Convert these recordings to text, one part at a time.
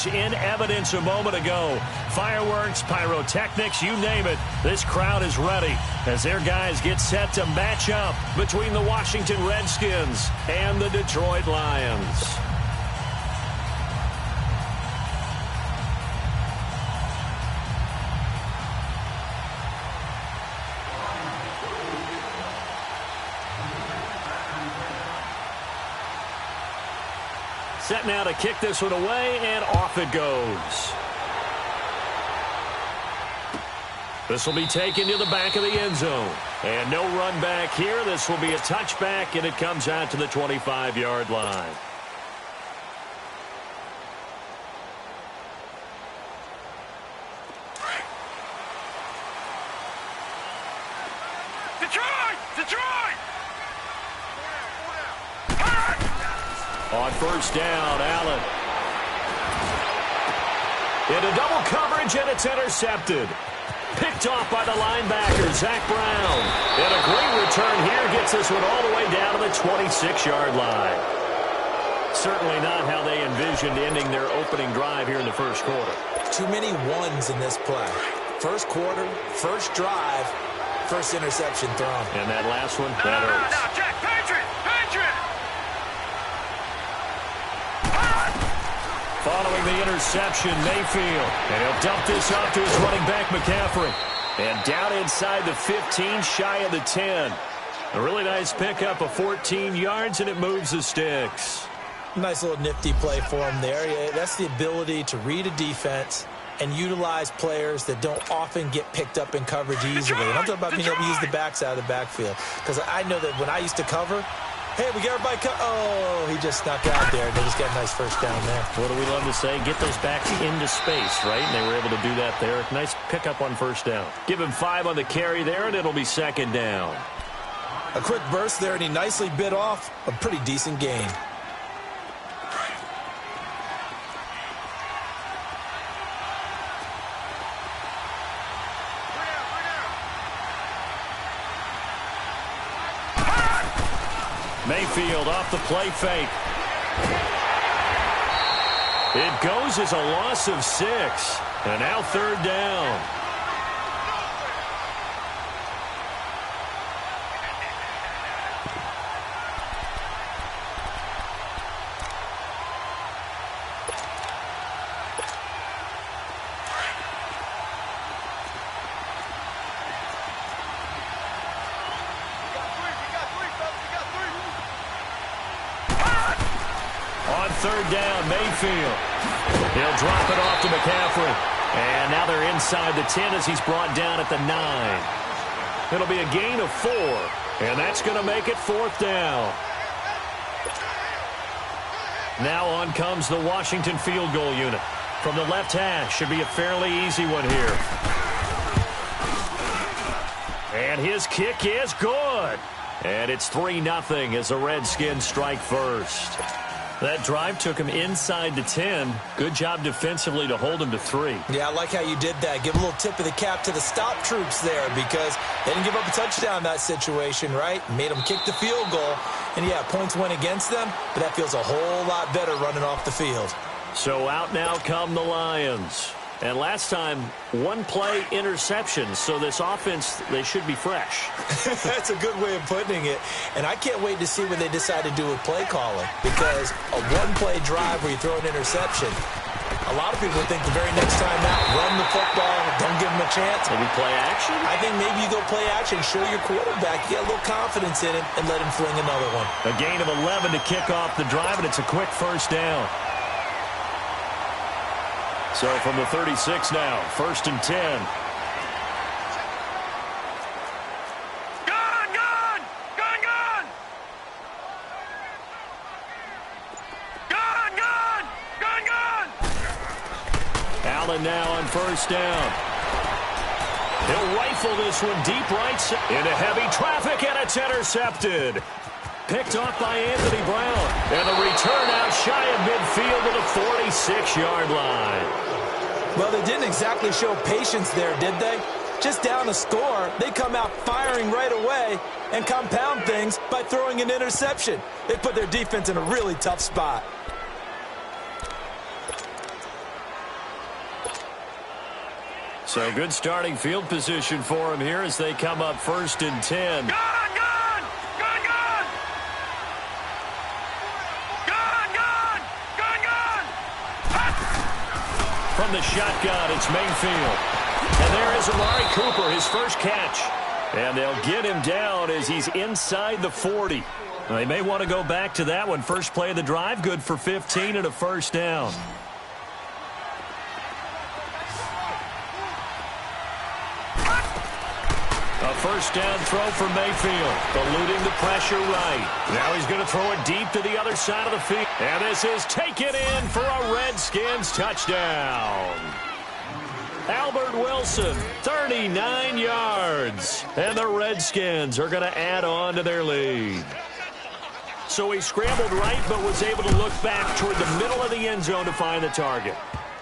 advantage in evidence a moment ago. Fireworks, pyrotechnics, you name it. This crowd is ready as their guys get set to match up between the Washington Redskins and the Detroit Lions. Set now to kick this one away, and off it goes. This will be taken to the back of the end zone. And no run back here. This will be a touchback, and it comes out to the 25-yard line. Detroit! On first down, Allen. Into double coverage, and it's intercepted. Picked off by the linebacker, Zach Brown. And a great return here gets this one all the way down to the 26-yard line. Certainly not how they envisioned ending their opening drive here in the first quarter. Too many ones in this play. First quarter, first drive, first interception thrown. And that last one, that hurts. Now, Jack, Patriot! Following the interception, Mayfield. And he'll dump this off to his running back, McCaffrey. And down inside the 15, shy of the 10. A really nice pickup of 14 yards, and it moves the sticks. Nice little nifty play for him there. Yeah, that's the ability to read a defense and utilize players that don't often get picked up in coverage easily. And I'm talking about being able to use the backs out of the backfield. Because I know that when I used to cover, hey, we got everybody oh, he just snuck out there, and they just got a nice first down there. What do we love to say? Get those backs into space, right? And they were able to do that there. Nice pickup on first down. Give him 5 on the carry there, and it'll be second down. A quick burst there, and he nicely bit off a pretty decent gain. Mayfield off the play fake. It goes as a loss of 6. And now third down. Third down, Mayfield. He'll drop it off to McCaffrey. And now they're inside the 10 as he's brought down at the 9. It'll be a gain of 4. And that's going to make it fourth down. Now on comes the Washington field goal unit. From the left hash, should be a fairly easy one here. And his kick is good. And it's 3-0 as the Redskins strike first. That drive took him inside the 10. Good job defensively to hold him to 3. Yeah, I like how you did that. Give a little tip of the cap to the stop troops there because they didn't give up a touchdown in that situation, right? Made them kick the field goal. And, yeah, points went against them, but that feels a whole lot better running off the field. So out now come the Lions. And last time, one play interception. So this offense, they should be fresh. That's a good way of putting it. And I can't wait to see what they decide to do with play calling. Because a one-play drive where you throw an interception, a lot of people think the very next time out, run the football, don't give them a chance. Maybe play action? I think maybe you go play action, show your quarterback, get a little confidence in him, and let him fling another one. A gain of 11 to kick off the drive, and it's a quick first down. So from the 36 now, 1st and 10. Gone! Allen now on first down. He'll rifle this one deep right into heavy traffic, and it's intercepted. Picked off by Anthony Brown. And the return out shy of midfield to the 46-yard line. Well, they didn't exactly show patience there, did they? Just down a score, they come out firing right away and compound things by throwing an interception. They put their defense in a really tough spot. So good starting field position for him here as they come up 1st and 10. Gun! From the shotgun, it's Mayfield. And there is Amari Cooper, his first catch. And they'll get him down as he's inside the 40. They may want to go back to that one. First play of the drive, good for 15 and a first down. A first down throw for Mayfield, eluding the pressure right. Now he's going to throw it deep to the other side of the field. And this is taken in for a Redskins touchdown. Albert Wilson, 39 yards. And the Redskins are going to add on to their lead. So he scrambled right, but was able to look back toward the middle of the end zone to find the target.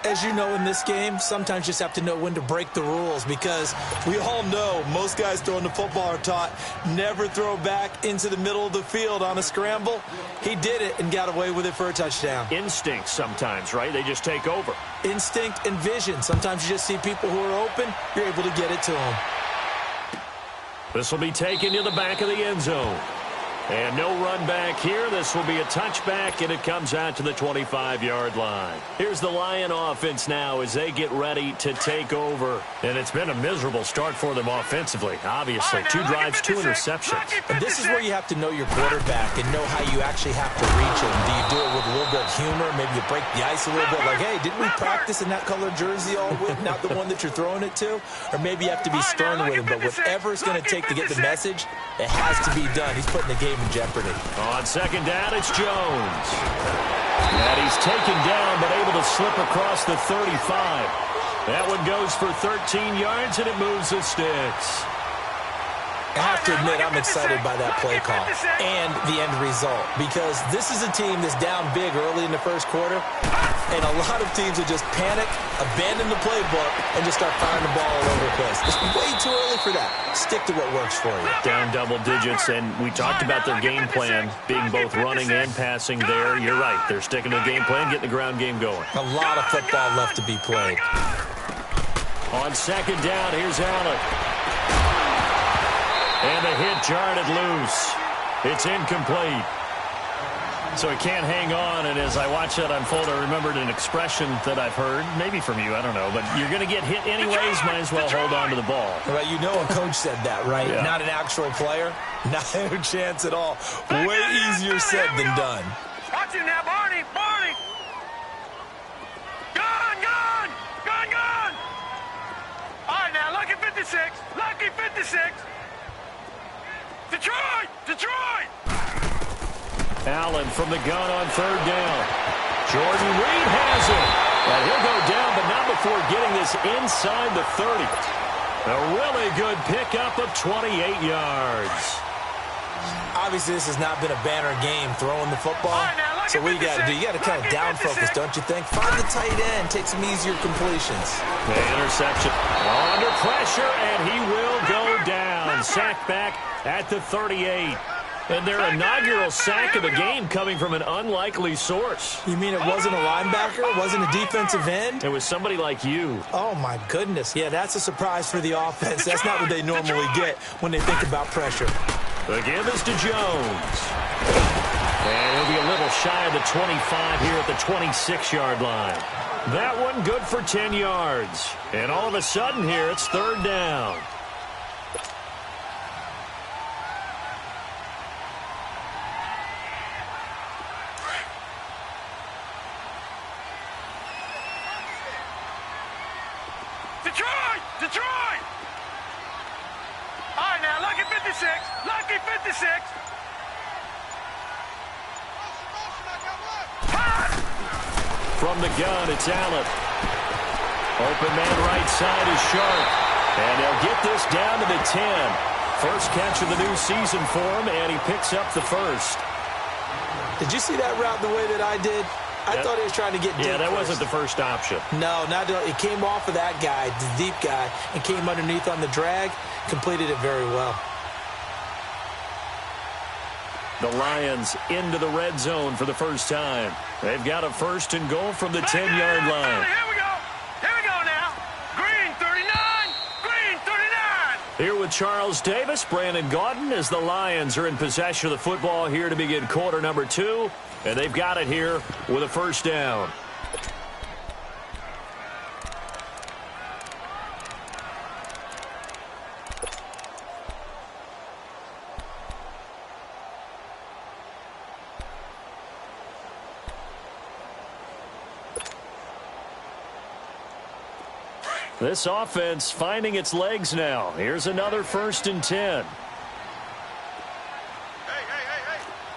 As you know, in this game, sometimes you just have to know when to break the rules, because we all know most guys throwing the football are taught never throw back into the middle of the field on a scramble. He did it and got away with it for a touchdown. Instinct sometimes, right? They just take over. Instinct and vision. Sometimes you just see people who are open, you're able to get it to them. This will be taken to the back of the end zone. And no run back here. This will be a touchback, and it comes out to the 25-yard line. Here's the Lion offense now as they get ready to take over. And it's been a miserable start for them offensively, obviously. 2 drives, 2 interceptions. And this is where you have to know your quarterback and know how you actually have to reach him. Do you do it with a little bit of humor? Maybe you break the ice a little bit, like, hey, didn't we practice in that colored jersey all week, not the one that you're throwing it to? Or maybe you have to be stern with him. But whatever it's going to take to get the message, it has to be done. He's putting the game in jeopardy. On second down, it's Jones. And he's taken down, but able to slip across the 35. That one goes for 13 yards, and it moves the sticks. I have to admit, I'm excited by that play call and the end result, because this is a team that's down big early in the first quarter, and a lot of teams will just panic, abandon the playbook, and just start firing the ball all over the place. It's way too early for that. Stick to what works for you. Down double digits, and we talked about their game plan being both running and passing there. You're right. They're sticking to the game plan, getting the ground game going. A lot of football left to be played. On second down, here's Allen. And the hit jarred it loose. It's incomplete. So he can't hang on, and as I watch that unfold, I remembered an expression that I've heard, maybe from you, I don't know, but you're going to get hit anyways, might as well hold on to the ball. Well, you know a coach said that, right? Yeah. Not an actual player. Not a chance at all. Way easier said than done. Watch him now, Barney! Gun! All right, now, lucky 56! Detroit! Allen from the gun on third down. Jordan Reed has it. And he'll go down, but not before getting this inside the 30. A really good pickup of 28 yards. Obviously, this has not been a banner game throwing the football. So what you got to do? You got to kind of down focus, don't you think? Find the tight end, take some easier completions. The interception under pressure, and he will go down. Sacked back at the 38. And their inaugural sack of the game coming from an unlikely source. You mean it wasn't a linebacker? It wasn't a defensive end? It was somebody like you. Oh, my goodness. Yeah, that's a surprise for the offense. That's not what they normally get when they think about pressure. The give is to Jones. And he'll be a little shy of the 25 here at the 26-yard line. That one good for 10 yards. And all of a sudden here, it's third down. Detroit! All right, now, lucky 56! From the gun, it's Allen. Open man right side is Sharp. And they'll get this down to the 10. First catch of the new season for him, and he picks up the first. Did you see that route the way that I did? I thought he was trying to get deep. Yeah, that wasn't the first option. No, it came off of that guy, the deep guy, and came underneath on the drag, completed it very well. The Lions into the red zone for the first time. They've got a first and goal from the 10-yard line. Here we go now. Green, 39. Charles Davis, Brandon Gaudin, as the Lions are in possession of the football here to begin quarter number 2. And they've got it here with a first down. This offense finding its legs now. Here's another 1st and 10. Hey.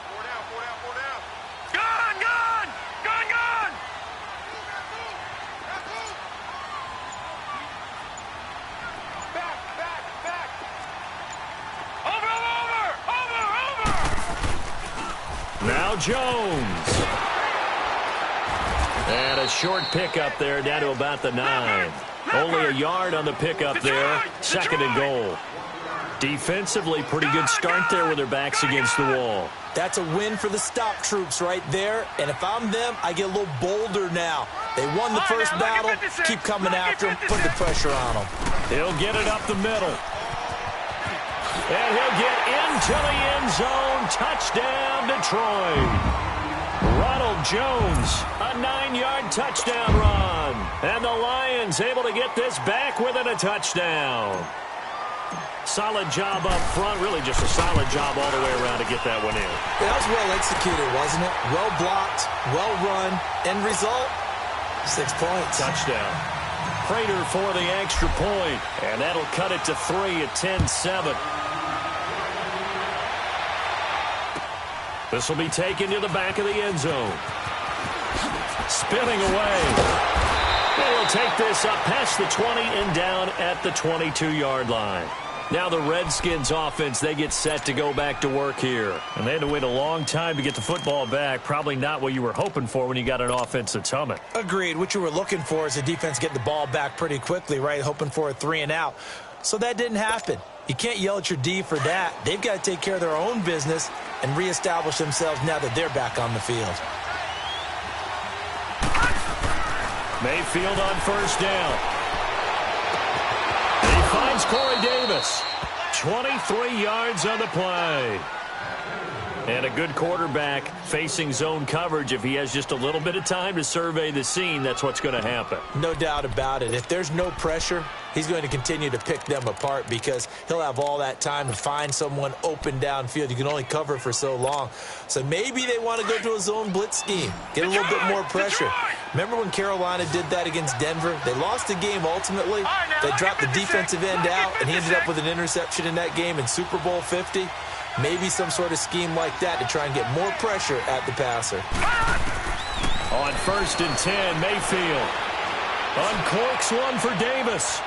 4 down. Gun! Back. Over! Now Jones. And a short pickup there down to about the 9. Only a yard on the pickup there. 2nd and goal. Defensively, pretty good start there with their backs against the wall. That's a win for the stop troops right there. And if I'm them, I get a little bolder now. They won the first battle. Keep coming after them. Put the pressure on them. He'll get it up the middle. And he'll get into the end zone. Touchdown, Detroit. Ronald Jones, a 9-yard touchdown run. And the Lions able to get this back within a touchdown. Solid job up front. Really just a solid job all the way around to get that one in. That was well executed, wasn't it? Well blocked, well run. End result, 6 points. Touchdown. Prater for the extra point. And that'll cut it to 3 at 10-7. This will be taken to the back of the end zone. Spinning away. They will take this up past the 20 and down at the 22-yard line. Now the Redskins offense, they get set to go back to work here. And they had to wait a long time to get the football back. Probably not what you were hoping for when you got an offense that's humming. Agreed. What you were looking for is the defense get the ball back pretty quickly, right? Hoping for a 3 and out. So that didn't happen. You can't yell at your D for that. They've got to take care of their own business and reestablish themselves now that they're back on the field. Mayfield on first down. He finds Corey Davis. 23 yards on the play. And a good quarterback facing zone coverage. If he has just a little bit of time to survey the scene, that's what's going to happen. No doubt about it. If there's no pressure, he's going to continue to pick them apart because he'll have all that time to find someone open downfield. You can only cover for so long. So maybe they want to go to a zone blitz scheme, get a little bit more pressure. Remember when Carolina did that against Denver? They lost the game ultimately. They dropped the defensive end out, and he ended up with an interception in that game in Super Bowl 50. Maybe some sort of scheme like that to try and get more pressure at the passer. On 1st and 10, Mayfield uncorks one for Davis.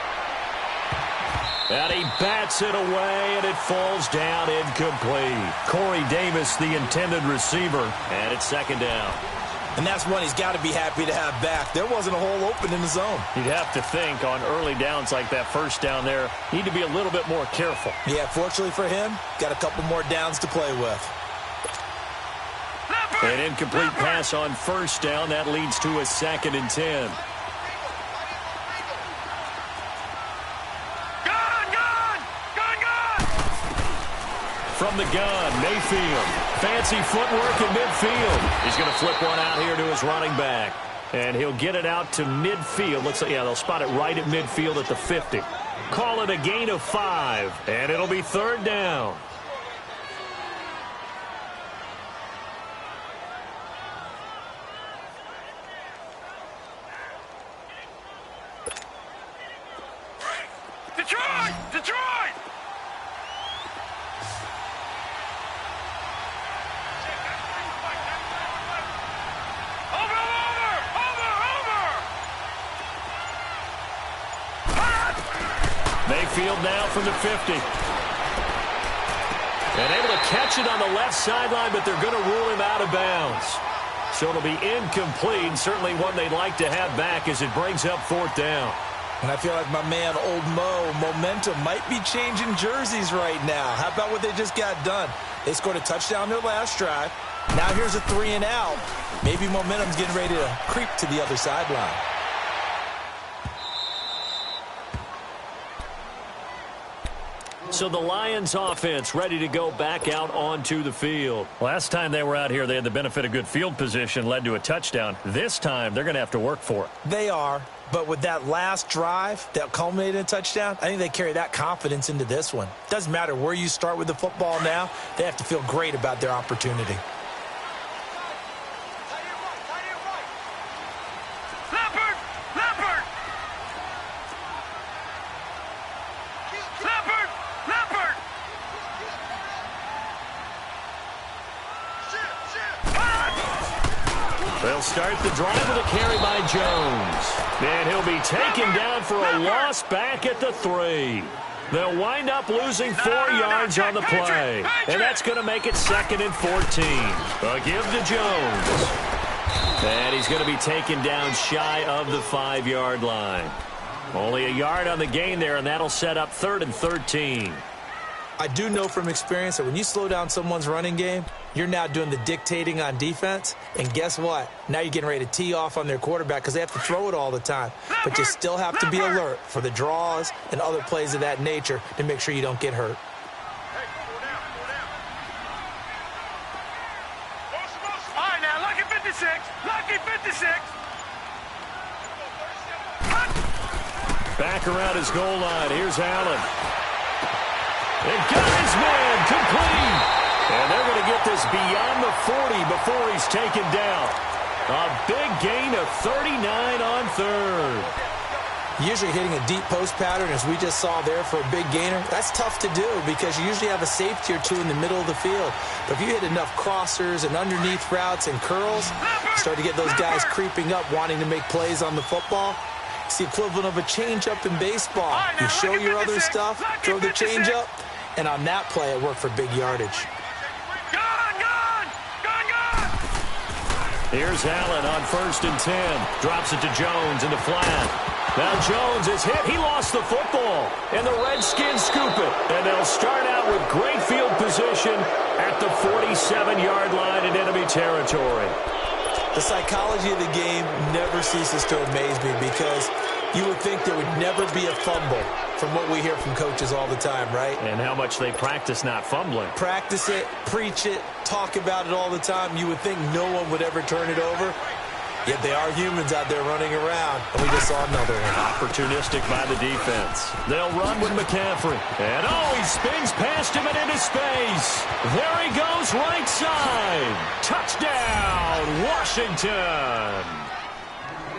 And he bats it away, and it falls down incomplete. Corey Davis, the intended receiver, and it's 2nd down. And that's one he's got to be happy to have back. There wasn't a hole open in the zone. You'd have to think on early downs like that first down there, need to be a little bit more careful. Yeah, fortunately for him, got a couple more downs to play with. An incomplete pass on first down. That leads to a 2nd and 10. From the gun, Mayfield. Fancy footwork in midfield. He's going to flip one out here to his running back. And he'll get it out to midfield. Looks like, yeah, they'll spot it right at midfield at the 50. Call it a gain of 5. And it'll be 3rd down. Detroit! Mayfield now from the 50. And able to catch it on the left sideline, but they're going to rule him out of bounds. So it'll be incomplete. Certainly one they'd like to have back as it brings up 4th down. And I feel like my man, Old Mo, momentum might be changing jerseys right now. How about what they just got done? They scored a touchdown their last drive. Now here's a 3 and out. Maybe momentum's getting ready to creep to the other sideline. So the Lions offense ready to go back out onto the field. Last time they were out here, they had the benefit of good field position, led to a touchdown. This time, they're going to have to work for it. They are, but with that last drive that culminated in a touchdown, I think they carry that confidence into this one. Doesn't matter where you start with the football now, they have to feel great about their opportunity. They'll start the drive with a carry by Jones. And he'll be taken down for a loss back at the 3. They'll wind up losing 4 yards on the play. And that's going to make it 2nd and 14. A give to Jones. And he's going to be taken down shy of the 5-yard line. Only a yard on the gain there, and that'll set up 3rd and 13. I do know from experience that when you slow down someone's running game, you're now doing the dictating on defense. And guess what? Now you're getting ready to tee off on their quarterback because they have to throw it all the time. But you still have to be alert for the draws and other plays of that nature to make sure you don't get hurt. All right, now, lucky 56. Lucky 56. Back around his goal line. Here's Allen. And got his man complete. And they're going to get this beyond the 40 before he's taken down. A big gain of 39 on 3rd. Usually hitting a deep post pattern, as we just saw there for a big gainer, that's tough to do because you usually have a safety or two in the middle of the field. But if you hit enough crossers and underneath routes and curls, you start to get those guys creeping up wanting to make plays on the football. It's the equivalent of a change-up in baseball. You show your other stuff, throw the change-up, and on that play, it worked for big yardage. Here's Allen on 1st and 10. Drops it to Jones in the flat. Now Jones is hit. He lost the football. And the Redskins scoop it. And they'll start out with great field position at the 47-yard line in enemy territory. The psychology of the game never ceases to amaze me because you would think there would never be a fumble from what we hear from coaches all the time, right? And how much they practice not fumbling. Practice it, preach it, talk about it all the time. You would think no one would ever turn it over. Yet they are humans out there running around, and we just saw another one. Opportunistic by the defense. They'll run with McCaffrey. And, he spins past him and into space. There he goes, right side. Touchdown, Washington.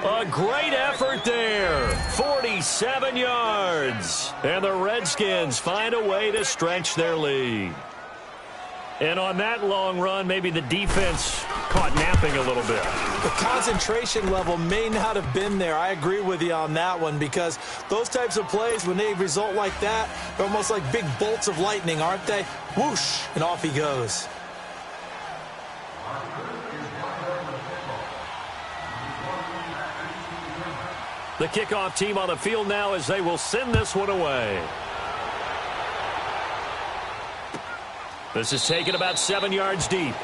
A great effort there. 47 yards. And the Redskins find a way to stretch their lead. And on that long run, maybe the defense caught napping a little bit. The concentration level may not have been there. I agree with you on that one because those types of plays, when they result like that, they're almost like big bolts of lightning, aren't they? Whoosh, and off he goes. The kickoff team on the field now as they will send this one away. This is taken about 7 yards deep.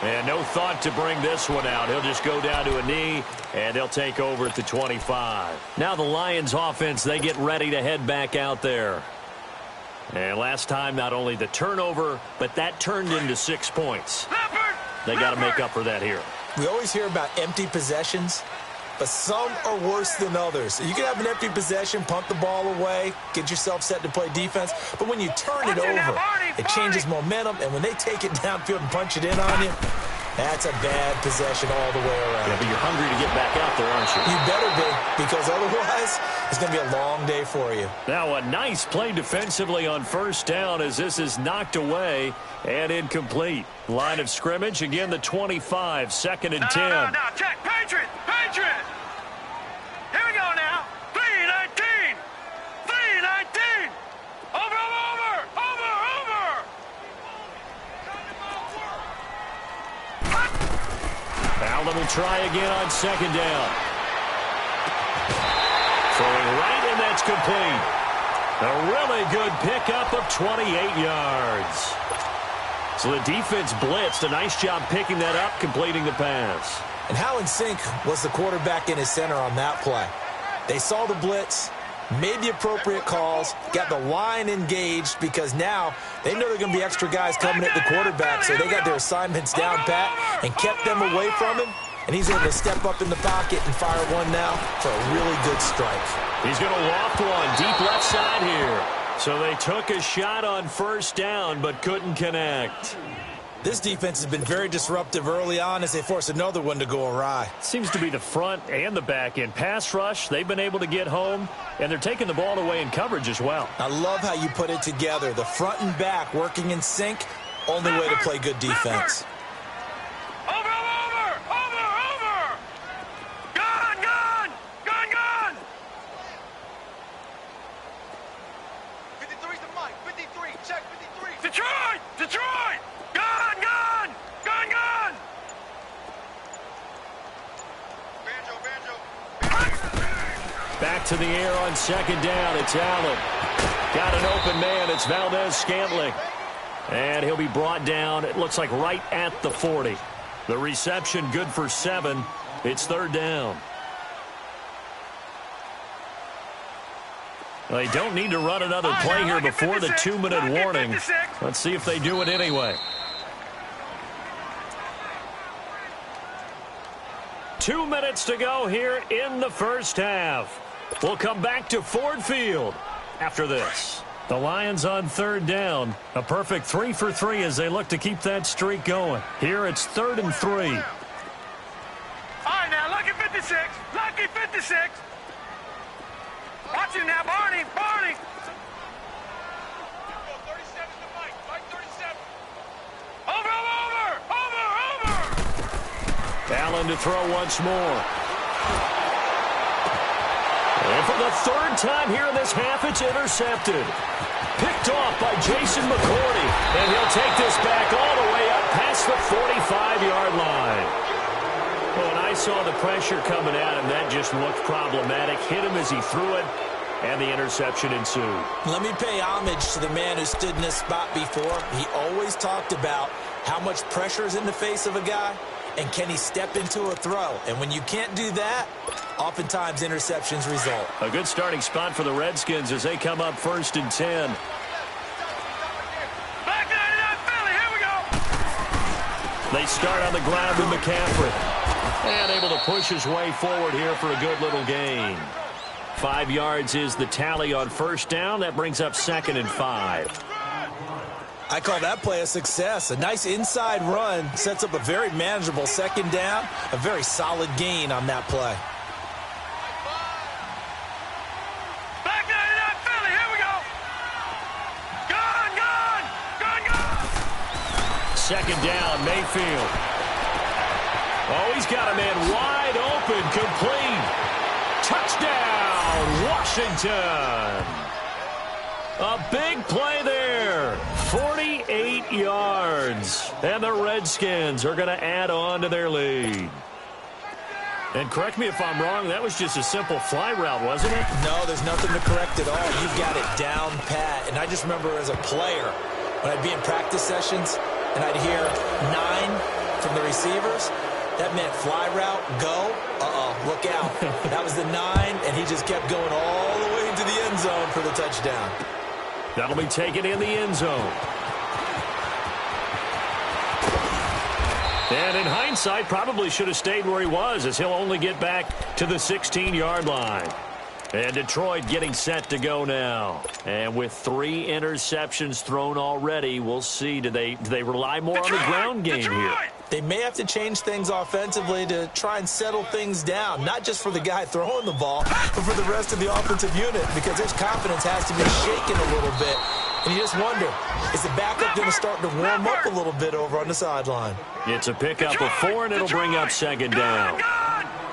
And no thought to bring this one out. He'll just go down to a knee, and he'll take over at the 25. Now the Lions offense, they get ready to head back out there. And last time, not only the turnover, but that turned into 6 points. They got to make up for that here. We always hear about empty possessions, but some are worse than others. You can have an empty possession, punt the ball away, get yourself set to play defense, but when you turn it over, it changes momentum, and when they take it downfield and punch it in on you, that's a bad possession all the way around. Yeah, but you're hungry to get back out there, aren't you? You better be, because otherwise it's going to be a long day for you. Now a nice play defensively on 1st down as this is knocked away and incomplete. Line of scrimmage, again the 25, 2nd and 10. No, check, Patriot! Here we go now. 3-19. 3-19. Over. Allen will try again on 2nd down. Throwing right, and that's complete. A really good pickup of 28 yards. So the defense blitzed. A nice job picking that up, completing the pass. And how in sync was the quarterback in his center on that play? They saw the blitz, made the appropriate calls, got the line engaged because now they know there are going to be extra guys coming at the quarterback, so they got their assignments down pat and kept them away from him, and he's able to step up in the pocket and fire one now for a really good strike. He's going to loft one deep left side here. So they took a shot on first down but couldn't connect. This defense has been very disruptive early on as they force another one to go awry. Seems to be the front and the back end. Pass rush, they've been able to get home, and they're taking the ball away in coverage as well. I love how you put it together. The front and back working in sync, only way to play good defense. Back to the air on second down. It's Allen. Got an open man. It's Valdez-Scantling. And he'll be brought down, it looks like, right at the 40. The reception good for 7. It's third down. They don't need to run another play here before the 2-minute warning. Let's see if they do it anyway. 2 minutes to go here in the first half. We'll come back to Ford Field after this. The Lions on third down. A perfect 3 for 3 as they look to keep that streak going. Here it's 3rd and 3. All right, now, lucky 56. Lucky 56. Watch him now, Barney. Barney. 37 to Mike. Mike 37. Over. Allen to throw once more. And for the third time here in this half, it's intercepted. Picked off by Jason McCourty. And he'll take this back all the way up past the 45-yard line. When I saw the pressure coming at him, that just looked problematic. Hit him as he threw it, and the interception ensued. Let me pay homage to the man who stood in this spot before. He always talked about how much pressure is in the face of a guy, and can he step into a throw? And when you can't do that, oftentimes interceptions result. A good starting spot for the Redskins as they come up 1st and 10. Back 99 Philly, here we go. They start on the ground with McCaffrey. And able to push his way forward here for a good little gain. 5 yards is the tally on first down. That brings up 2nd and 5. I call that play a success. A nice inside run sets up a very manageable second down. A very solid gain on that play. Back 99 Philly, here we go. Gone. Second down, Mayfield. Oh, he's got a man wide open, complete. Touchdown, Washington. A big play there. 48 yards. And the Redskins are going to add on to their lead. And correct me if I'm wrong, that was just a simple fly route, wasn't it? No, there's nothing to correct at all. You've got it down pat. And I just remember as a player, when I'd be in practice sessions and I'd hear 9 from the receivers, that meant fly route, go, look out. That was the 9, and he just kept going all the way into the end zone for the touchdown. That'll be taken in the end zone. And in hindsight, probably should have stayed where he was, as he'll only get back to the 16-yard line. And Detroit getting set to go now. And with 3 interceptions thrown already, we'll see. Do they rely more on the ground game here? They may have to change things offensively to try and settle things down, not just for the guy throwing the ball, but for the rest of the offensive unit, because his confidence has to be shaken a little bit. And you just wonder, is the backup going to start to warm up a little bit over on the sideline? It's a pickup of 4, and it'll bring up second down.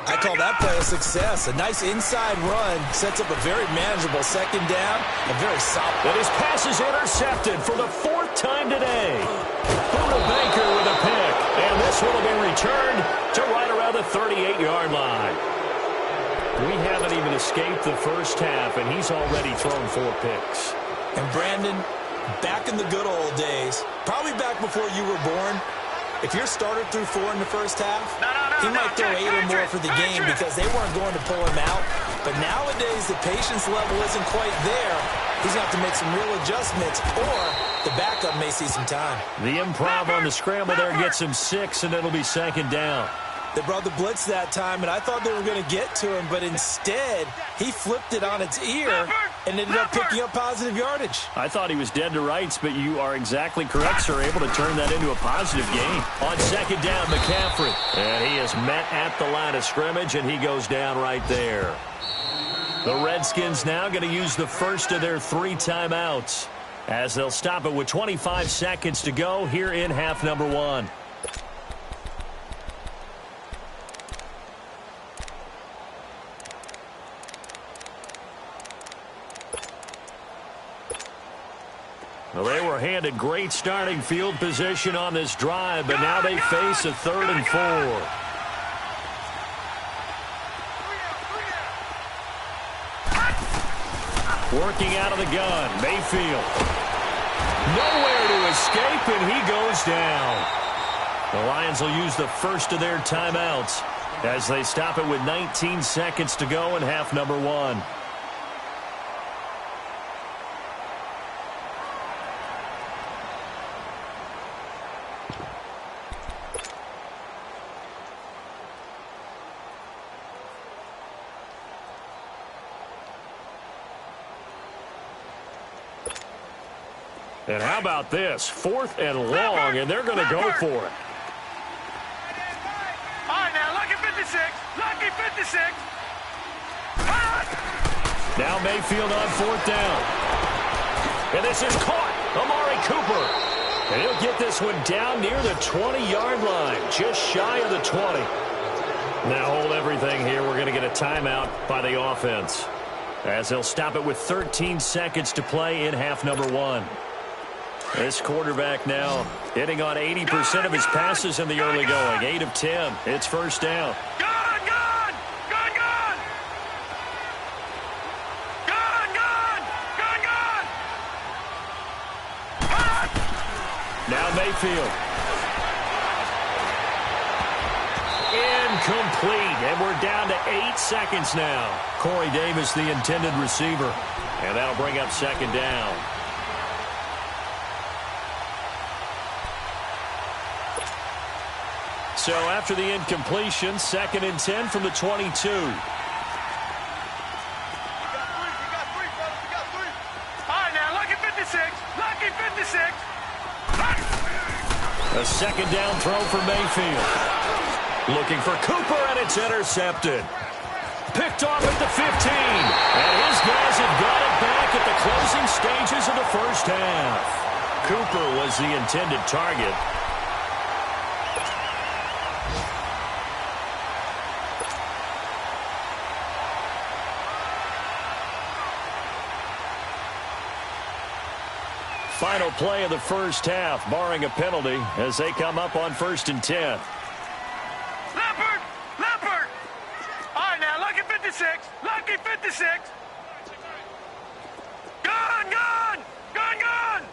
I call that play a success. A nice inside run sets up a very manageable second down and very solid. But his pass is intercepted for the 4th time today. Buda Baker with a pick. And this one will be returned to right around the 38-yard line. We haven't even escaped the first half, and he's already thrown 4 picks. And Brandon, back in the good old days, probably back before you were born, if your starter threw 4 in the first half, he might throw 8 or more for the game because they weren't going to pull him out. But nowadays, the patience level isn't quite there. He's going to have to make some real adjustments, or the backup may see some time. The improv on the scramble there gets him 6, and it'll be second down. They brought the blitz that time, and I thought they were going to get to him, but instead, he flipped it on its ear and ended up picking up positive yardage. I thought he was dead to rights, but you are exactly correct, sir. Able to turn that into a positive gain. On second down, McCaffrey. And he is met at the line of scrimmage, and he goes down right there. The Redskins now going to use the first of their 3 timeouts as they'll stop it with 25 seconds to go here in half number 1. Well, they were handed great starting field position on this drive, but now they face a 3rd and 4. Working out of the gun, Mayfield. Nowhere to escape, and he goes down. The Lions will use the first of their timeouts as they stop it with 19 seconds to go in half number 1. And how about this? 4th and long, and they're going to go for it. All right, now, lucky 56. Lucky 56. Now Mayfield on 4th down. And this is caught. Amari Cooper. And he'll get this one down near the 20-yard line, just shy of the 20. Now hold everything here. We're going to get a timeout by the offense, as they'll stop it with 13 seconds to play in half number 1. This quarterback now hitting on 80% of his passes in the early going. 8 of 10. It's first down. Gone, gone! Gone, gone! Gone, gone! Gone, gone! Now Mayfield. Incomplete. And we're down to 8 seconds now. Corey Davis, the intended receiver. And that'll bring up second down. So after the incompletion, 2nd and 10 from the 22. You got 3, brother. You got 3. All right, now, lucky 56. Lucky 56. A second down throw for Mayfield. Looking for Cooper, and it's intercepted. Picked off at the 15. And his guys have got it back at the closing stages of the first half. Cooper was the intended target. Final play of the first half, barring a penalty, as they come up on 1st and 10. Leopard! Leopard! All right, now, lucky 56. Lucky 56. Gone, gone! Gone, gone!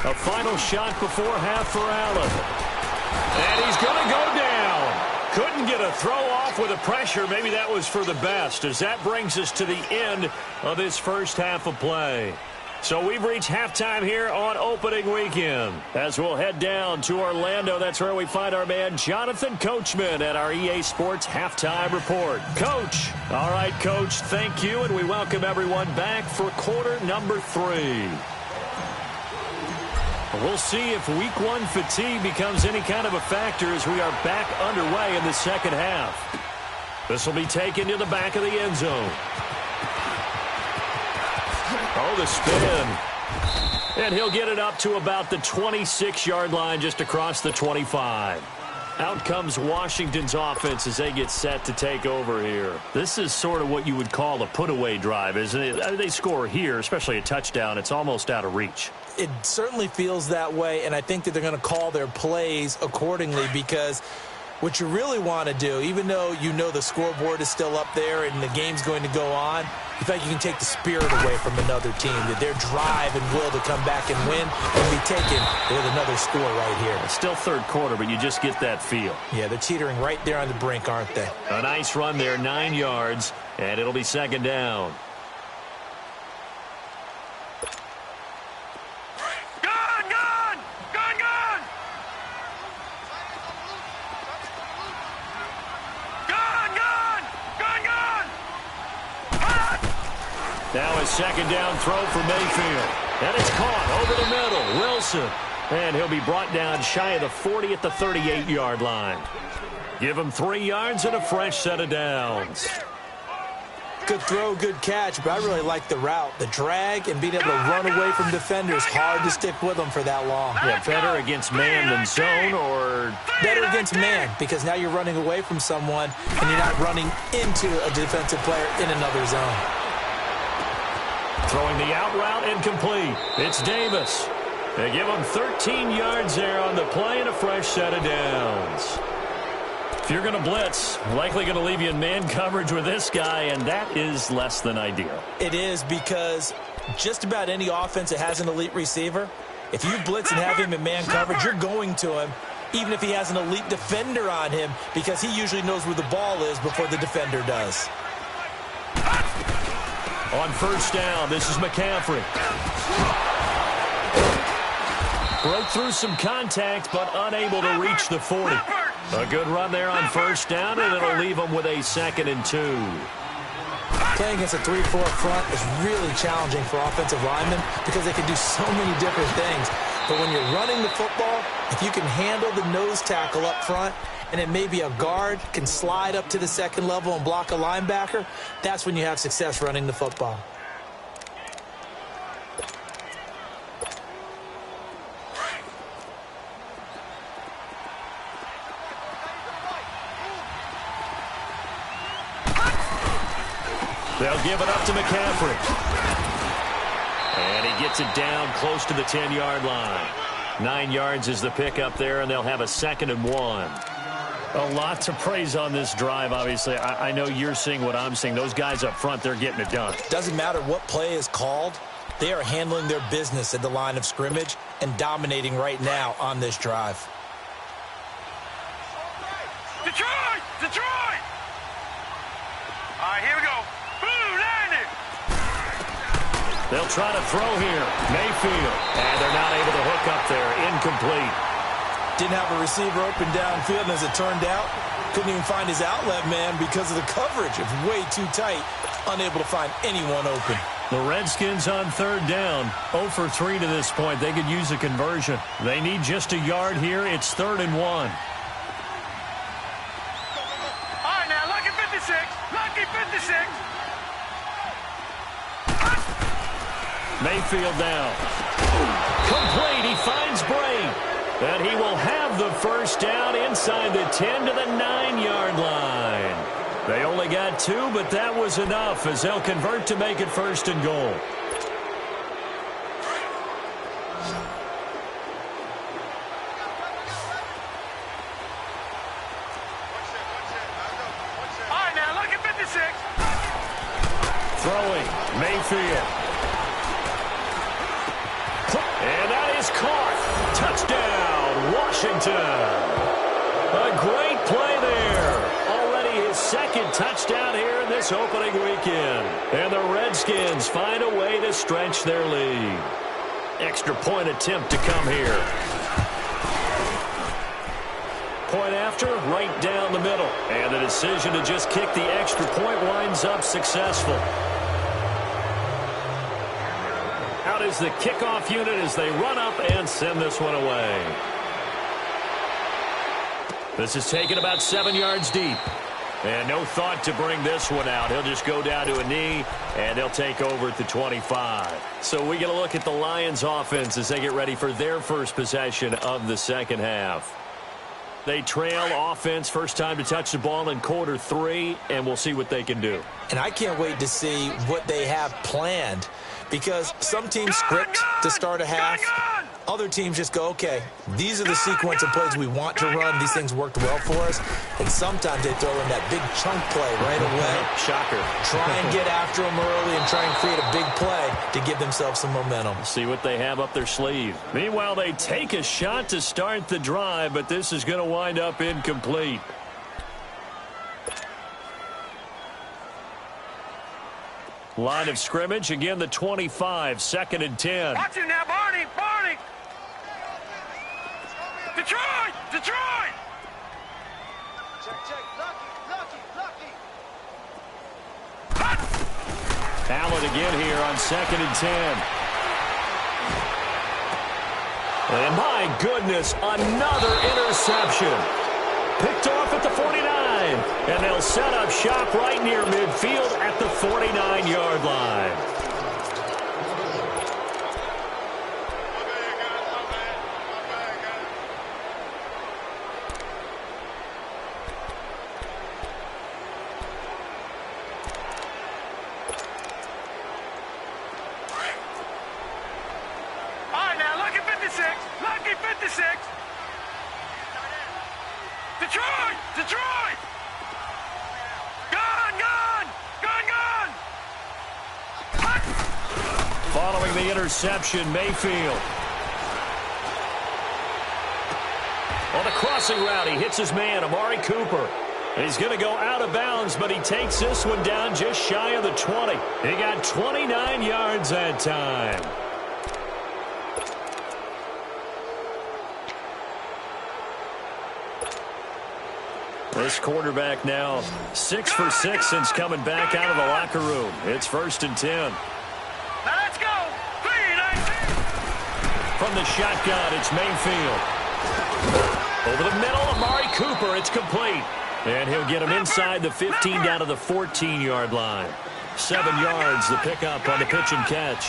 A final shot before half for Allen. And he's going to go down. Couldn't get a throw off with the pressure. Maybe that was for the best, as that brings us to the end of this first half of play. So we've reached halftime here on opening weekend. As we'll head down to Orlando, that's where we find our man Jonathan Coachman at our EA Sports Halftime Report. Coach. All right, Coach, thank you, and we welcome everyone back for quarter number 3. We'll see if week 1 fatigue becomes any kind of a factor as we are back underway in the second half. This will be taken to the back of the end zone. Oh, the spin. And he'll get it up to about the 26-yard line, just across the 25. Out comes Washington's offense as they get set to take over here. This is sort of what you would call a put-away drive, isn't it? I mean, they score here, especially a touchdown. It's almost out of reach. It certainly feels that way, and I think that they're going to call their plays accordingly, because What you really want to do, even though you know the scoreboard is still up there and the game's going to go on, you think you can take the spirit away from another team, that their drive and will to come back and win can be taken with another score right here. It's still third quarter, but you just get that feel. Yeah, they're teetering right there on the brink, aren't they? A nice run there, 9 yards, and it'll be second down. Now a second down throw for Mayfield. And it's caught over the middle. Wilson. And he'll be brought down shy of the 40 at the 38-yard line. Give him 3 yards and a fresh set of downs. Good throw, good catch, but I really like the route. The drag and being able to run away from defenders. Hard to stick with them for that long. Yeah, better against man than zone, or better against man, because now you're running away from someone and you're not running into a defensive player in another zone. Throwing the out route incomplete. It's Davis. They give him 13 yards there on the play and a fresh set of downs. If you're going to blitz, likely going to leave you in man coverage with this guy, and that is less than ideal. It is, because just about any offense that has an elite receiver, if you blitz and have him in man coverage, you're going to him, even if he has an elite defender on him, because he usually knows where the ball is before the defender does. On first down, this is McCaffrey. Broke through some contact, but unable to reach the 40. A good run there on first down, and it'll leave them with a 2nd and 2. Playing against a 3-4 front is really challenging for offensive linemen because they can do so many different things. But when you're running the football, if you can handle the nose tackle up front, and then maybe a guard can slide up to the second level and block a linebacker, that's when you have success running the football. They'll give it up to McCaffrey. And he gets it down close to the 10-yard line. 9 yards is the pickup there, and they'll have a 2nd and 1. A lot to praise on this drive, obviously. I know you're seeing what I'm seeing. Those guys up front, they're getting it done. Doesn't matter what play is called. They are handling their business at the line of scrimmage and dominating right now on this drive. Detroit! Detroit! All right, here we go. Blue landing! They'll try to throw here. Mayfield. And they're not able to hook up there. Incomplete. Didn't have a receiver open downfield, and as it turned out, couldn't even find his outlet man because of the coverage. It's way too tight, unable to find anyone open. The Redskins on third down, 0 for 3 to this point. They could use a conversion. They need just a yard here. It's 3rd and 1. All right, now, lucky 56. Lucky 56. Mayfield down. Complete. He finds Bray. And he will have the first down inside the 10 to the 9-yard line. They only got 2, but that was enough as they'll convert to make it 1st and goal. All right, now, lucky 56. Throwing. Mayfield. And that is caught. Touchdown, Washington. A great play there. Already his 2nd touchdown here in this opening weekend. And the Redskins find a way to stretch their lead. Extra point attempt to come here. Point after, right down the middle. And the decision to just kick the extra point winds up successful. Out is the kickoff unit as they run up and send this one away. This is taken about 7 yards deep. And no thought to bring this one out. He'll just go down to a knee, and they'll take over at the 25. So we get a look at the Lions offense as they get ready for their first possession of the second half. They trail offense, first time to touch the ball in quarter 3, and we'll see what they can do. And I can't wait to see what they have planned, because some teams script to start a half. Other teams just go, okay, these are the sequence of plays we want to run. These things worked well for us. And sometimes they throw in that big chunk play right away. Shocker. Try and get after them early and try and create a big play to give themselves some momentum. See what they have up their sleeve. Meanwhile, they take a shot to start the drive, but this is going to wind up incomplete. Line of scrimmage, again the 25, 2nd and 10. Watch it now, Barney, Barney. Detroit, Detroit. Check, lucky. Allen again here on 2nd and 10. And my goodness, another interception. Picked off at the 49. And they'll set up shop right near midfield at the 49-yard line. All right, now, lucky 56. Lucky 56. Detroit. Following the interception, Mayfield. On the crossing route, he hits his man, Amari Cooper. And he's going to go out of bounds, but he takes this one down just shy of the 20. He got 29 yards that time. This quarterback now 6 for 6 since coming back out of the locker room. It's 1st and 10. Now let's go. 3-19. From the shotgun, it's Mayfield. Over the middle, Amari Cooper. It's complete. And he'll get him inside the 15 down to the 14-yard line. 7 yards, the pickup on the pitch and catch.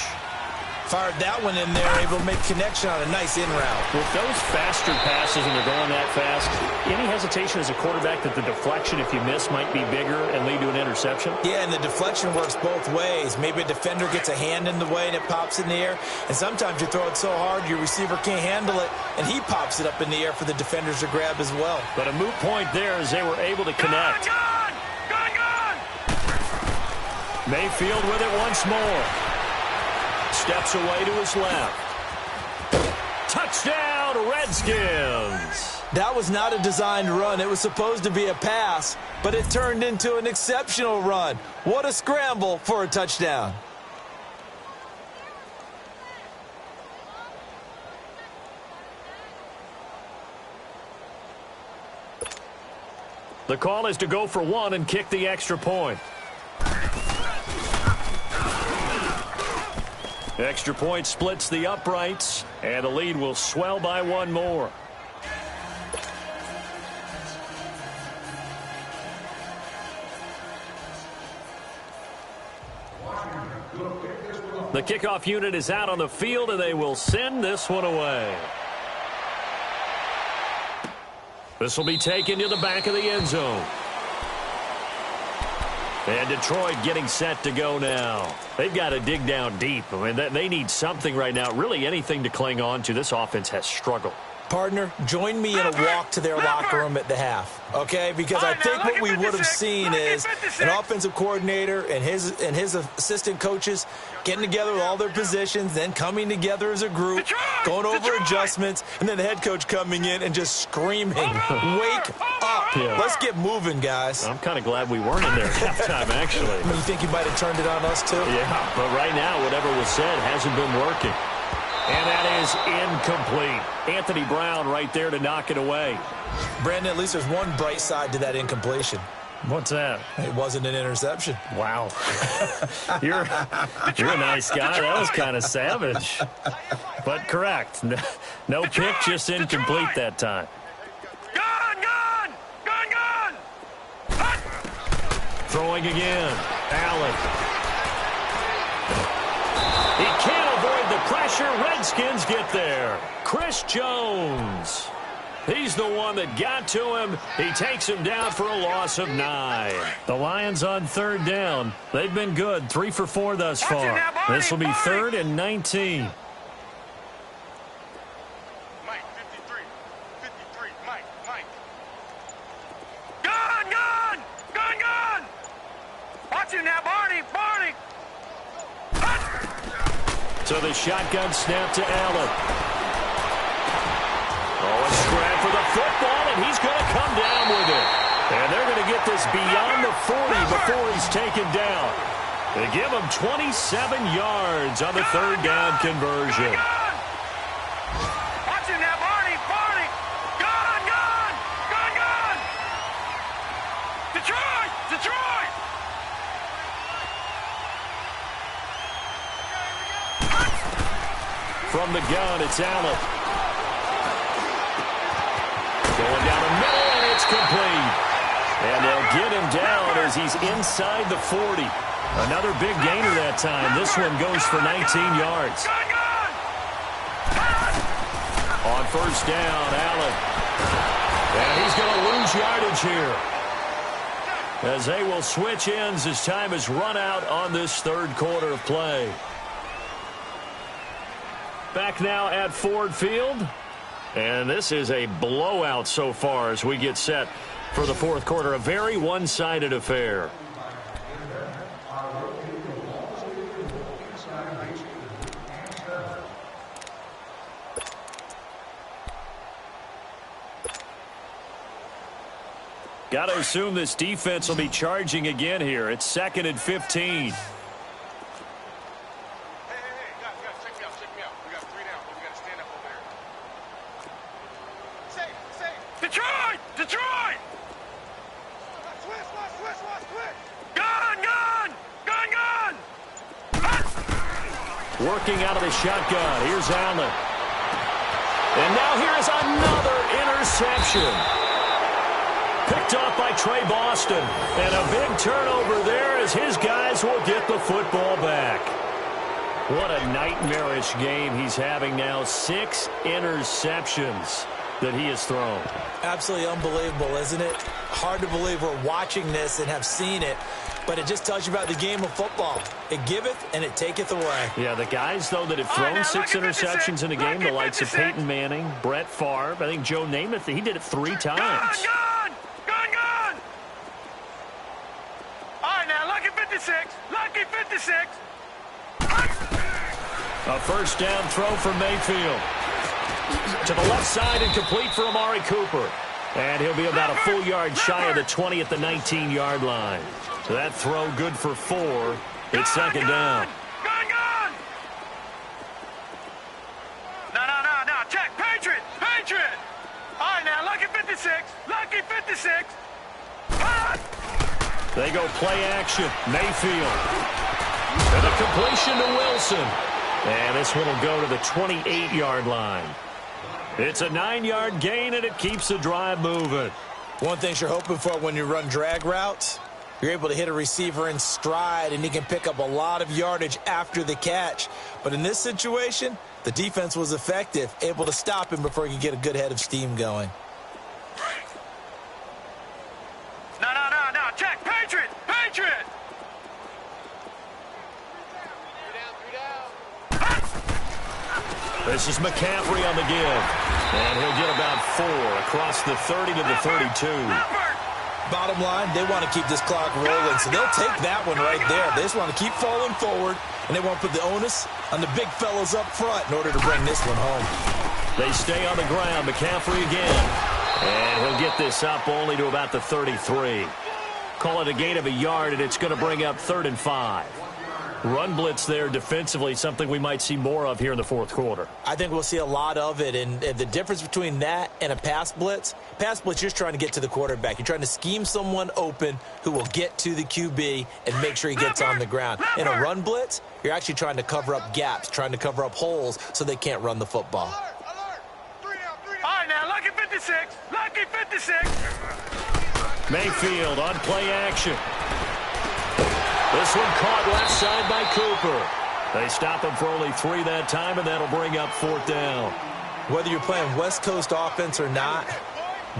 Fired that one in there, able to make connection on a nice in route. With those faster passes and they're going that fast, any hesitation as a quarterback that the deflection, if you miss, might be bigger and lead to an interception? Yeah, and the deflection works both ways. Maybe a defender gets a hand in the way and it pops in the air. And sometimes you throw it so hard your receiver can't handle it, and he pops it up in the air for the defenders to grab as well. But a moot point there as they were able to connect. Gone. Mayfield with it once more. Steps away to his left. Touchdown, Redskins. That was not a designed run. It was supposed to be a pass, but it turned into an exceptional run. What a scramble for a touchdown. The call is to go for one and kick the extra point. Extra point splits the uprights, and the lead will swell by one more. The kickoff unit is out on the field, and they will send this one away. This will be taken to the back of the end zone. And Detroit getting set to go now. They've got to dig down deep. I mean, they need something right now, really anything to cling on to. This offense has struggled. Partner, join me in a walk to their locker room at the half, okay? Because I think what we would have seen is an offensive coordinator and his assistant coaches getting together with all their positions, then coming together as a group, going over adjustments, and then the head coach coming in and just screaming, wake up. Yeah. Let's get moving, guys. I'm kind of glad we weren't in there at halftime, actually. I mean, you think you might have turned it on us, too? Yeah, but right now, whatever was said hasn't been working. And that is incomplete. Anthony Brown right there to knock it away. Brandon, at least there's one bright side to that incompletion. What's that? It wasn't an interception. Wow. You're a nice guy. That was kind of savage. But correct. No pick, just incomplete that time. Gone. Throwing again. Allen. He can't avoid the pressure. Redskins get there. Chris Jones. He's the one that got to him. He takes him down for a loss of 9. The Lions on 3rd down. They've been good. 3 for 4 thus far. This will be 3rd and 19. So the shotgun snap to Allen. Oh, a scrap for the football, and he's going to come down with it. And they're going to get this beyond the 40 before he's taken down. They give him 27 yards on the third down conversion. Watch him now, Barney. Gone. Detroit. From the gun, it's Allen. Going down the middle, and it's complete. And they'll get him down as he's inside the 40. Another big gainer that time. This one goes for 19 yards. On first down, Allen. And he's going to lose yardage here, as they will switch ends as time has run out on this third quarter of play. Back now at Ford Field. And this is a blowout so far as we get set for the fourth quarter. A very one-sided affair. Got to assume this defense will be charging again here. It's 2nd and 15. Detroit! Gone! Working out of the shotgun. Here's Allen. And now here's another interception. Picked off by Trey Boston. And a big turnover there as his guys will get the football back. What a nightmarish game he's having now. 6 interceptions that he has thrown. Absolutely unbelievable, isn't it? Hard to believe we're watching this and have seen it, but it just tells you about the game of football. It giveth and it taketh away. Yeah, the guys, though, that have thrown 6 interceptions in a game, the likes of Peyton Manning, Brett Favre, I think Joe Namath, he did it 3 times. Gone! All right, now, lucky 56. A first down throw for Mayfield. To the left side and complete for Amari Cooper. And he'll be about a full yard shy of the 20 at the 19-yard line. So that throw good for 4. It's second down. Gone! No. Check. Patriot. All right, now, lucky 56. They go play action. Mayfield. And a completion to Wilson. And this one will go to the 28-yard line. It's a 9-yard gain, and it keeps the drive moving. One thing you're hoping for when you run drag routes, you're able to hit a receiver in stride, and he can pick up a lot of yardage after the catch. But in this situation, the defense was effective, able to stop him before he could get a good head of steam going. No. Check. Patriot. This is McCaffrey on the give. And he'll get about 4 across the 30 to the 32. Bottom line, they want to keep this clock rolling, so they'll take that one right there. They just want to keep falling forward, and they want to put the onus on the big fellas up front in order to bring this one home. They stay on the ground. McCaffrey again. And he'll get this up only to about the 33. Call it a gain of a yard, and it's going to bring up 3rd and 5. Run blitz there defensively, something we might see more of here in the fourth quarter. I think we'll see a lot of it, and the difference between that and a pass blitz, you're just trying to get to the quarterback. You're trying to scheme someone open who will get to the QB and make sure he gets on the ground. In a run blitz, you're actually trying to cover up gaps, trying to cover up holes so they can't run the football. All right, now, lucky 56. Mayfield on play action. This one caught left side by Cooper. They stop him for only 3 that time, and that'll bring up 4th down. Whether you're playing West Coast offense or not,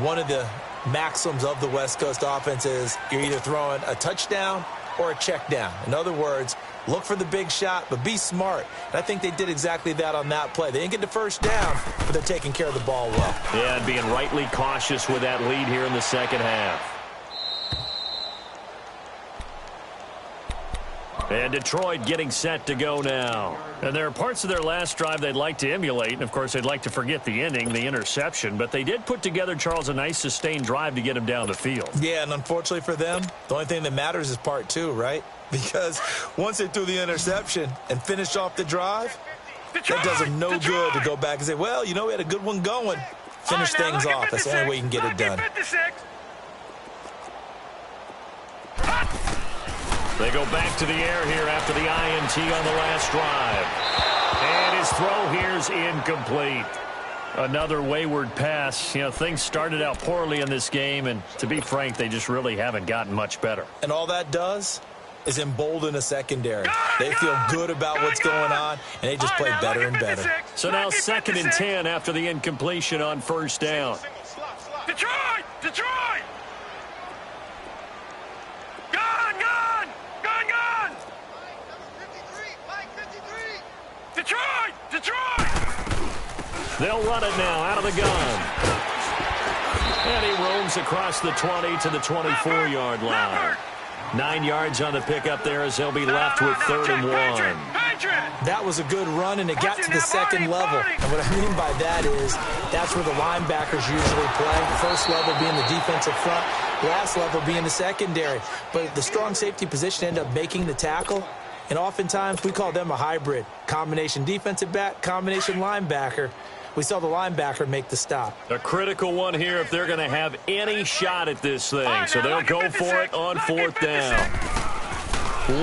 one of the maxims of the West Coast offense is you're either throwing a touchdown or a check down. In other words, look for the big shot, but be smart. And I think they did exactly that on that play. They didn't get the first down, but they're taking care of the ball well. Yeah, and being rightly cautious with that lead here in the second half. And Detroit getting set to go now. And there are parts of their last drive they'd like to emulate. And, of course, they'd like to forget the ending, the interception. But they did put together, Charles, a nice sustained drive to get him down the field. Yeah, and unfortunately for them, the only thing that matters is part two, right? Because once they threw the interception and finished off the drive, that does them no good to go back and say, well, you know, we had a good one going. Finish things off. That's the only way you can get it done. They go back to the air here after the INT on the last drive. And his throw here's incomplete. Another wayward pass. You know, things started out poorly in this game, and to be frank, they just really haven't gotten much better. And all that does is embolden a secondary. They feel good about what's going on, and they just play better and better. So now 2nd and 10 after the incompletion on first down. Detroit! Detroit! Gone! Detroit! Detroit! They'll run it now out of the gun. And he roams across the 20 to the 24-yard line. 9 yards on the pickup there as they'll be left with 3rd and 1. That was a good run, and it got to the second level. And what I mean by that is that's where the linebackers usually play. First level being the defensive front, last level being the secondary. But the strong safety position ended up making the tackle. And oftentimes we call them a hybrid. Combination defensive back, combination linebacker. We saw the linebacker make the stop. A critical one here if they're going to have any shot at this thing. So they'll go for it on 4th down.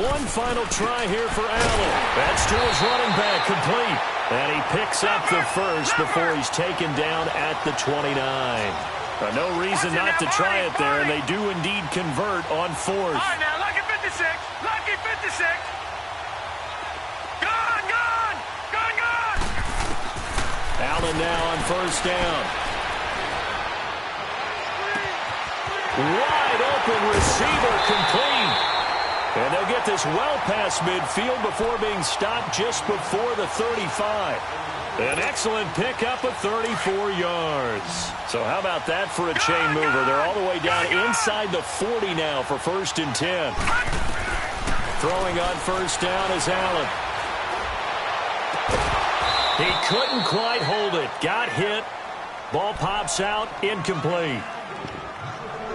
One final try here for Allen. That's to his running back, complete. And he picks up the first before he's taken down at the 29. No reason not to try it there, and they do indeed convert on 4th. All right, now, lucky 56. Lucky 56. Allen now on first down. Wide open receiver complete. And they'll get this well past midfield before being stopped just before the 35. An excellent pickup of 34 yards. So how about that for a chain mover? They're all the way down inside the 40 now for 1st and 10. Throwing on first down is Allen. He couldn't quite hold it. Got hit. Ball pops out. Incomplete.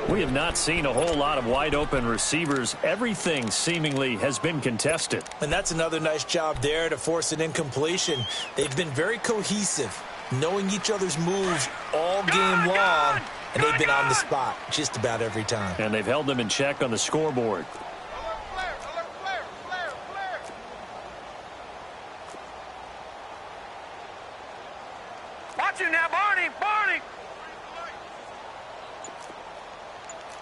We have not seen a whole lot of wide-open receivers. Everything seemingly has been contested. And that's another nice job there to force an incompletion. They've been very cohesive, knowing each other's moves all game long, and they've been on the spot just about every time. And they've held them in check on the scoreboard. Watch him now, Barney!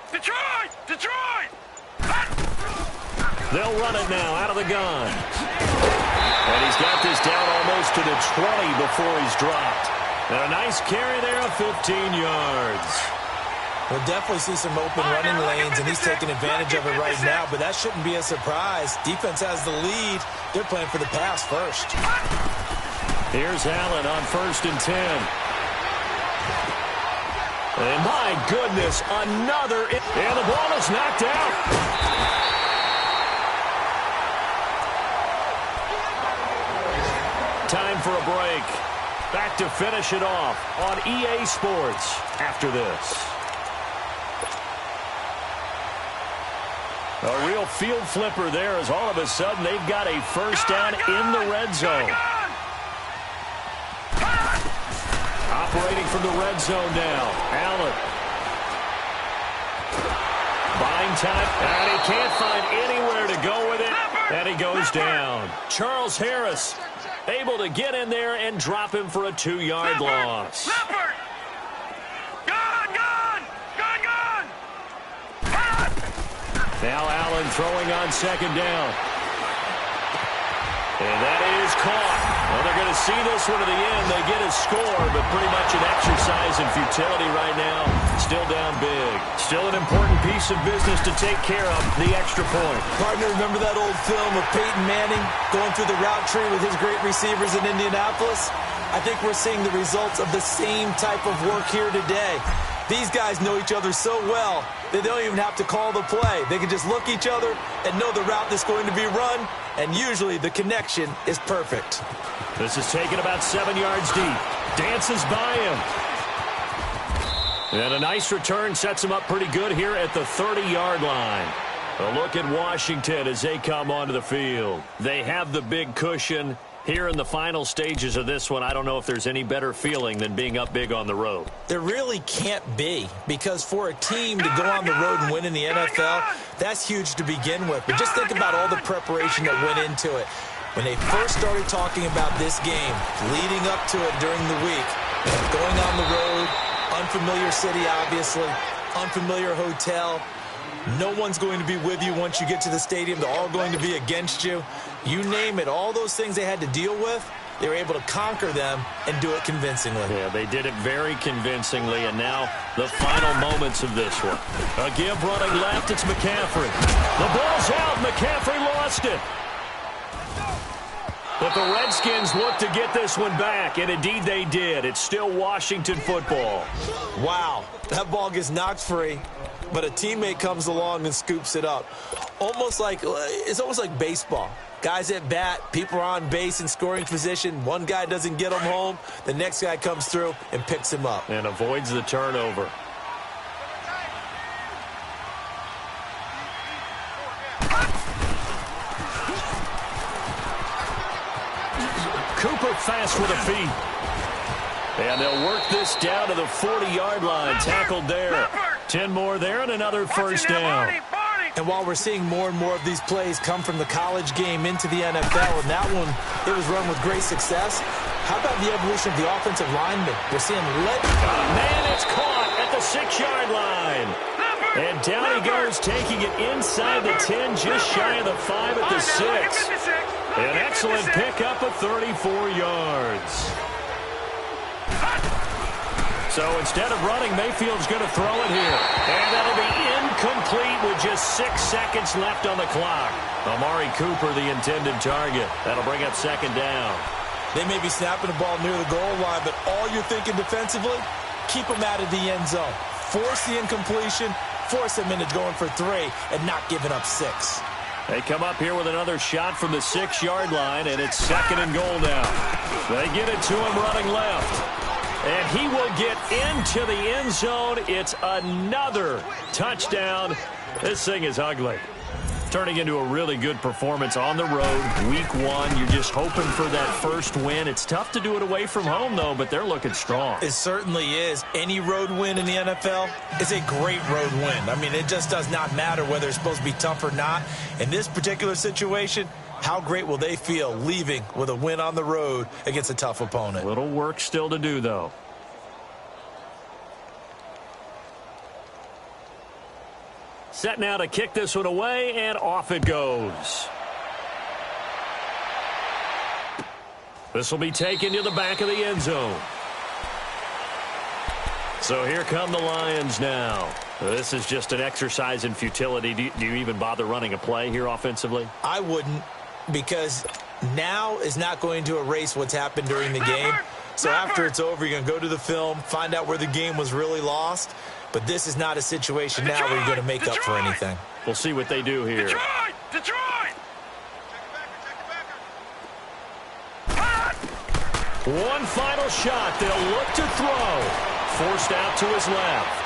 Detroit! Detroit! They'll run it now out of the gun. And he's got this down almost to the 20 before he's dropped. And a nice carry there of 15 yards. We'll definitely see some open running lanes, and he's taking advantage of it right now, but that shouldn't be a surprise. Defense has the lead. They're playing for the pass first. Here's Allen on 1st and 10. And my goodness, another. And the ball is knocked out. Time for a break. Back to finish it off on EA Sports after this. A real field flipper there as all of a sudden they've got a first down in the red zone. Operating from the red zone now. Allen. Buying time. And he can't find anywhere to go with it. And he goes down. Charles Harris able to get in there and drop him for a 2-yard loss. Now Allen throwing on 2nd down. And that is caught. Well, they're going to see this one to the end. They get a score, but pretty much an exercise in futility right now. Still down big. Still an important piece of business to take care of, the extra point. Partner, remember that old film of Peyton Manning going through the route tree with his great receivers in Indianapolis? I think we're seeing the results of the same type of work here today. These guys know each other so well that they don't even have to call the play. They can just look each other and know the route that's going to be run, and usually the connection is perfect. This is taken about 7 yards deep. Dances by him. And a nice return sets him up pretty good here at the 30-yard line. A look at Washington as they come onto the field. They have the big cushion. Here in the final stages of this one, I don't know if there's any better feeling than being up big on the road. There really can't be, because for a team to go on the road and win in the NFL, that's huge to begin with. But just think about all the preparation that went into it. When they first started talking about this game, leading up to it during the week, going on the road, unfamiliar city, obviously, unfamiliar hotel. No one's going to be with you once you get to the stadium. They're all going to be against you. You name it, all those things they had to deal with, they were able to conquer them and do it convincingly. Yeah, they did it very convincingly, and now the final moments of this one. A give running left, it's McCaffrey. The ball's out, McCaffrey lost it. But the Redskins look to get this one back, and indeed they did. It's still Washington football. Wow, that ball gets knocked free, but a teammate comes along and scoops it up. It's almost like baseball. Guys at bat, people are on base in scoring position. One guy doesn't get him home. The next guy comes through and picks him up. And avoids the turnover. Cooper fast with the feet. And they'll work this down to the 40-yard line. Tackled there. 10 more there and another first down. And while we're seeing more and more of these plays come from the college game into the NFL, and that one, it was run with great success, how about the evolution of the offensive lineman? We're seeing man, it's caught at the 6-yard line. And down he goes, taking it inside the 10, just shy of the 5 at the 6. An excellent pickup of 34 yards. So instead of running, Mayfield's going to throw it here. And that'll be incomplete with just 6 seconds left on the clock. Amari Cooper, the intended target. That'll bring up second down. They may be snapping the ball near the goal line, but all you're thinking defensively, keep them out of the end zone. Force the incompletion, force them into going for 3, and not giving up 6. They come up here with another shot from the 6-yard line, and it's second and goal now. They get it to him running left. And he will get into the end zone. It's another touchdown. This thing is ugly. Turning into a really good performance on the road. Week 1, you're just hoping for that first win. It's tough to do it away from home, though, but they're looking strong. It certainly is. Any road win in the NFL is a great road win. I mean, it just does not matter whether it's supposed to be tough or not. In this particular situation, how great will they feel leaving with a win on the road against a tough opponent? Little work still to do, though. Set now to kick this one away, and off it goes. This will be taken to the back of the end zone. So here come the Lions now. This is just an exercise in futility. Do you even bother running a play here offensively? I wouldn't, because now is not going to erase what's happened during the game. So after it's over, you're going to go to the film, find out where the game was really lost. But this is not a situation now where you're going to make up for anything. We'll see what they do here. Detroit! One final shot. They'll look to throw. Forced out to his left.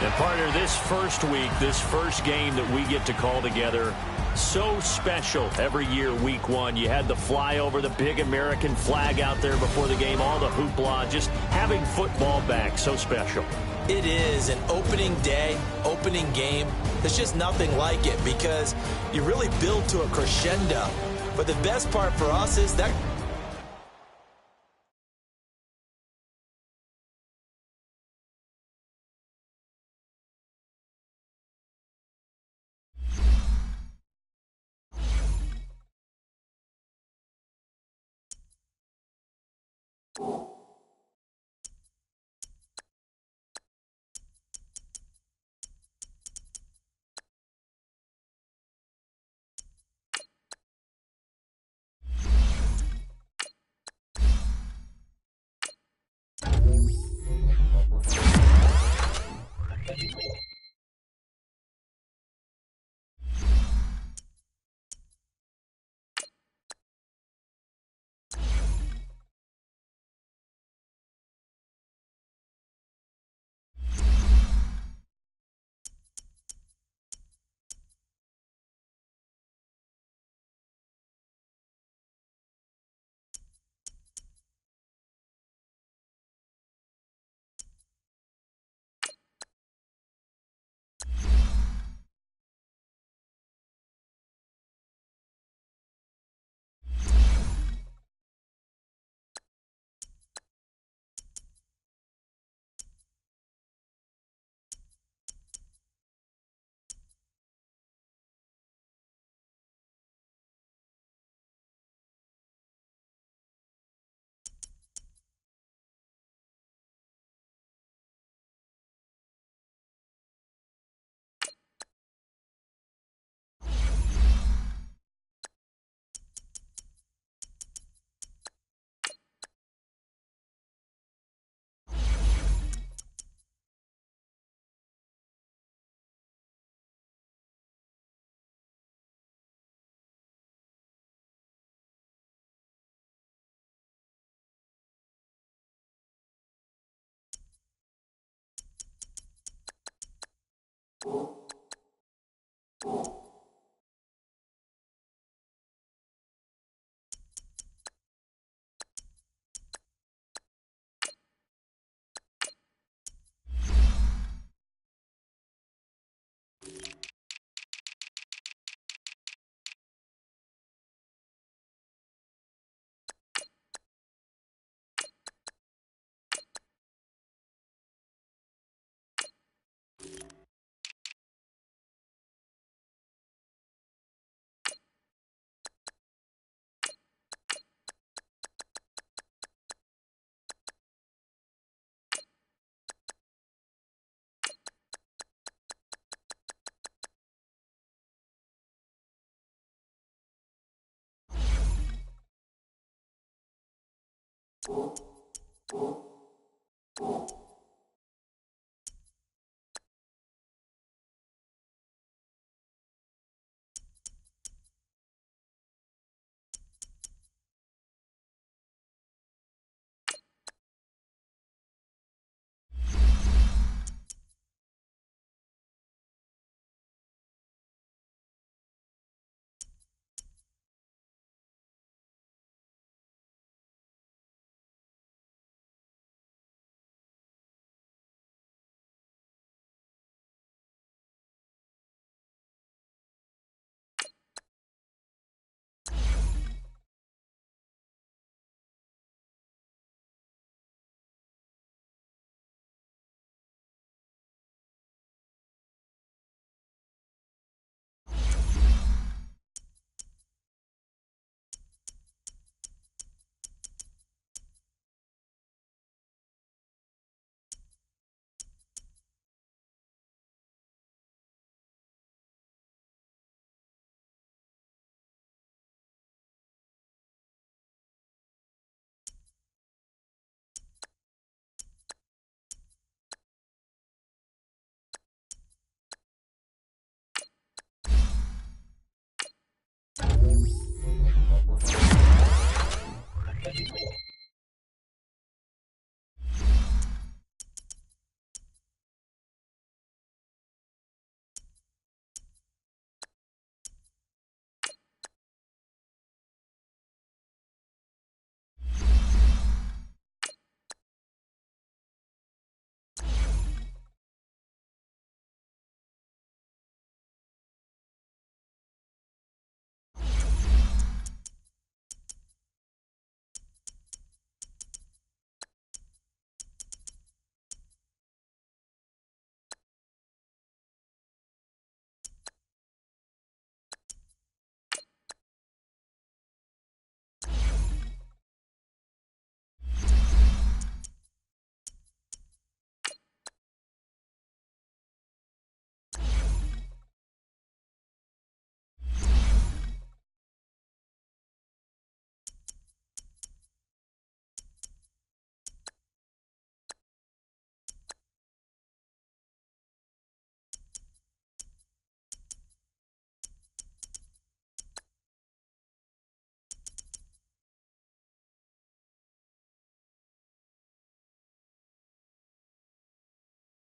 And partner, this first week, this first game that we get to call together, so special every year, week 1. You had the flyover, the big American flag out there before the game, all the hoopla, just having football back, so special. It is an opening day, opening game. There's just nothing like it because you really build to a crescendo. But the best part for us is that